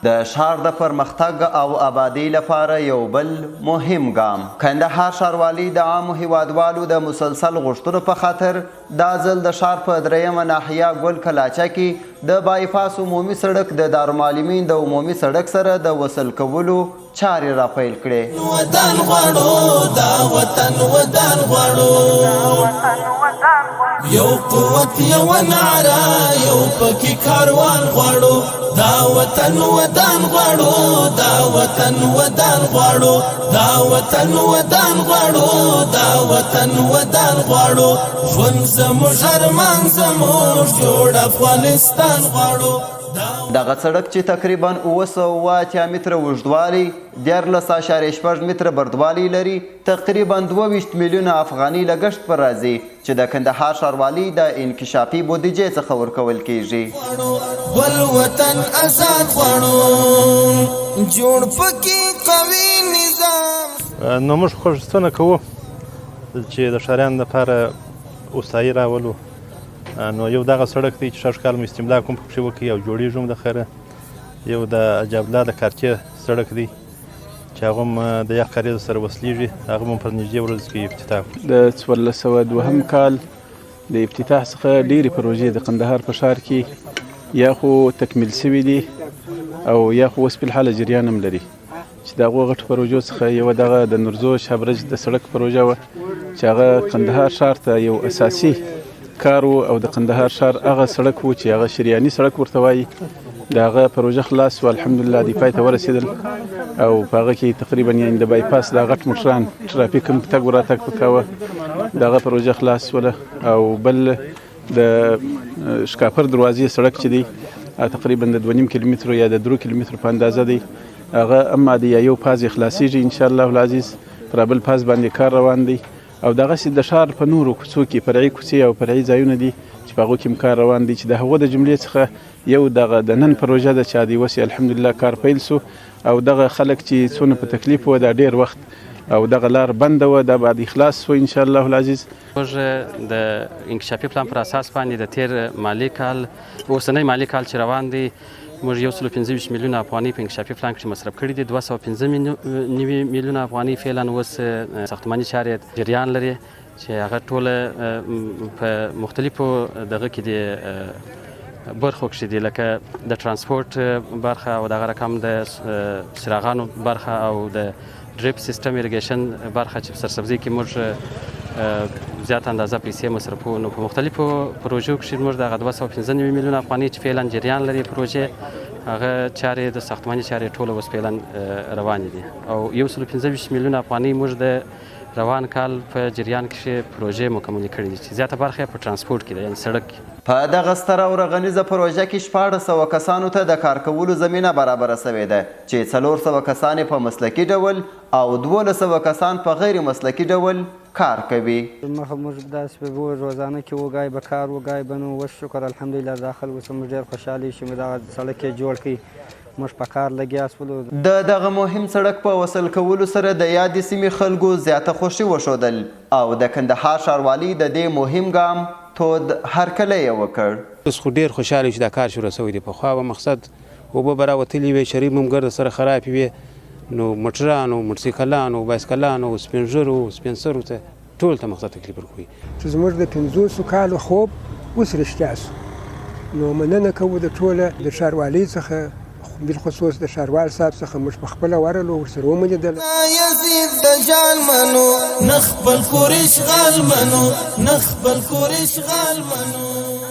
د ښار د پرمختګ او آبادی لپاره یو بل مهم ګام. کندهار ښاروالي د عامو هیوادوالو د مسلسل غوښتنو په خاطر دا ځل د ښار په دریمه ناحیه ګل کلاچه کې د بایپاس عمومي سړک د دارالمعلمین د عمومي سړک سره د وصل کولو چارې راپیل کړې. یو قوت یو نعره یو پکې کاروان غواړو، دا وطن ودان غواړو، دا وطن ودان غواړو، دا وطن ودان غواړو، دا وطن ودان غواړو، ژوند زموږ ارمان زموږ جوړ افغانستان غواړو. دغه سړک چې تقریبا 980 متره اوږدوالی 14.6 متره بردوالی لري، تقریبا 22 میلیونه افغاني لګښت پر راځي چې د کندهار ښاروالي د انکشافي بودیجې څخه ورکول کیږي. بل وطن آزاد غواړو، جوړ پکې قوي نظام. نو موږ خوښتنه کوو چې د ښاریانو لپاره اوسایي راولو. نو یو دغه سړک دی چې شاوخوا کال مو استملاک هم پکې وکړي او جوړېږي هم د خیره. یو د عجب الله د کارچې سړک دی چې هغه هم د یخ کاریزو سره وصلېږي، هغه هم په نږدې ورځو کې افتتاح کړو. د 1402 کال د افتتاح څخه ډېرې پروژې د کندهار په ښار کې یا خو تکمیل شوي دي او یا خو اوس فلحاله جریان هم لري. چې د هغو غټو پروژو څخه یوه دغه د نورزو شابرج د سړک پروژه وه چې هغه کندهار ښار ته یو اساسي کار او د کندهار ښار هغه سړک و چې هغه شریاني سړک ورته وایي. د هغه پروژه خلاص و، الحمدلله دی پای ته ورسېدل او په هغه کې تقریبا یعنې د بایپاس دا غټ موټران ټرافیک هم تګ و راتګ پکاوه، د هغه پروژه خلاص شوله. او بل د شکاپر دروازې سړک چې دی تقریبا د 2.5 کیلومترو یا د 3 کیلومترو په اندازه دی، هغه اما د یو پاز خلاصېږي انشاءالله العزیز، پر بل پاز باندې کار روان دی. او دغسې د ښار په نورو کوڅو کې فرعي کوڅې او فرعي ځایونه دي چې په هغو کې هم کار روان دی، چې د هغو د جملې څخه یو دغه د نن پروژه ده چې د اوس الحمدلله کار پیل سو. او دغه خلک چې څونه په تکلیف وه دا ډېر وخت او دغه لار بنده وه، دا بعد اخلاص سو انشاءالله العزیز. موږ د انکشافي پلان پر اساس باندې د تیر مالي کال اوسنی مالي کال چې روان دی موږ 125 میلیونه افغانۍ په انکشافي پلان کې مصرف کړي دي. 215 میلیونه افغانۍ فعلا اوس ساختماني چارې جریان لري چې هغه ټوله په مختلفو دغه کې دي برخو کې دي، لکه د ترانسپورت برخه او دغه رقم د څراغانو برخه او د ډریپ سیستم ایریګیشن برخه چې په سرسبزي کې موږ زیات اندازه پیسې مصرفوو. نو په مختلفو پروژو کې موږ دغه 215 میلیونه افغانۍ چې فعلا جریان لري پروژې، هغه چارې د ساختماني چارې ټوله اوس فعلا روانې دي. او 125 میلیونه افغانۍ موږ د روان کال په جریان کې پروژې مکملې کړې دي چې زیاته برخه په ترانسپورت کې ده، یعنې سړک. په دغه ستره او رغنیزه پروژه کې 1400 کسانو ته د کار کولو زمینه برابره شوې ده چې 400 کسان په مسلکي ډول او 1200 کسان په غیر مسلکي ډول کار کوي. موږ داسې په روزانه کې وګای به کار وګای به نو وش شکر الحمدلله دا خلکو څخه موږ ډېر خوشحاله یو چې موږ دغه سړک یې جوړ کړي. موږ په کار لګیا شولو. د دغه مهم سړک په وصل کولو سره د یادې سیمې خلکو زیاته خوښي وښودل او د کندهار ښاروالي د دې مهم ګام تود هرکلی یې وکړ. اوس خو ډېر خوشحاله چې دا کار شروع شوی دی. پخوا به مقصد اوبه به راوتلي وې، شریب هم ګرد سره خرابې وې، نو موټرانو موټرسایکلانو بایسکلانو سپین ږیرو سپین سرو ته ټول ته مقصد تکلیف ورکوي. چې زموږ د 500 کالو خوب اوس رښتیا سو. نو مننه کوو د ټوله د ښاروالۍ څخه، بالخصوص د ښاروال صاحب څخه. موږ په خپله ورغلو ورسره ومولیدل. یزید د جان منو نه خپل کور اشغال منو، نه خپل کور اشغال منو.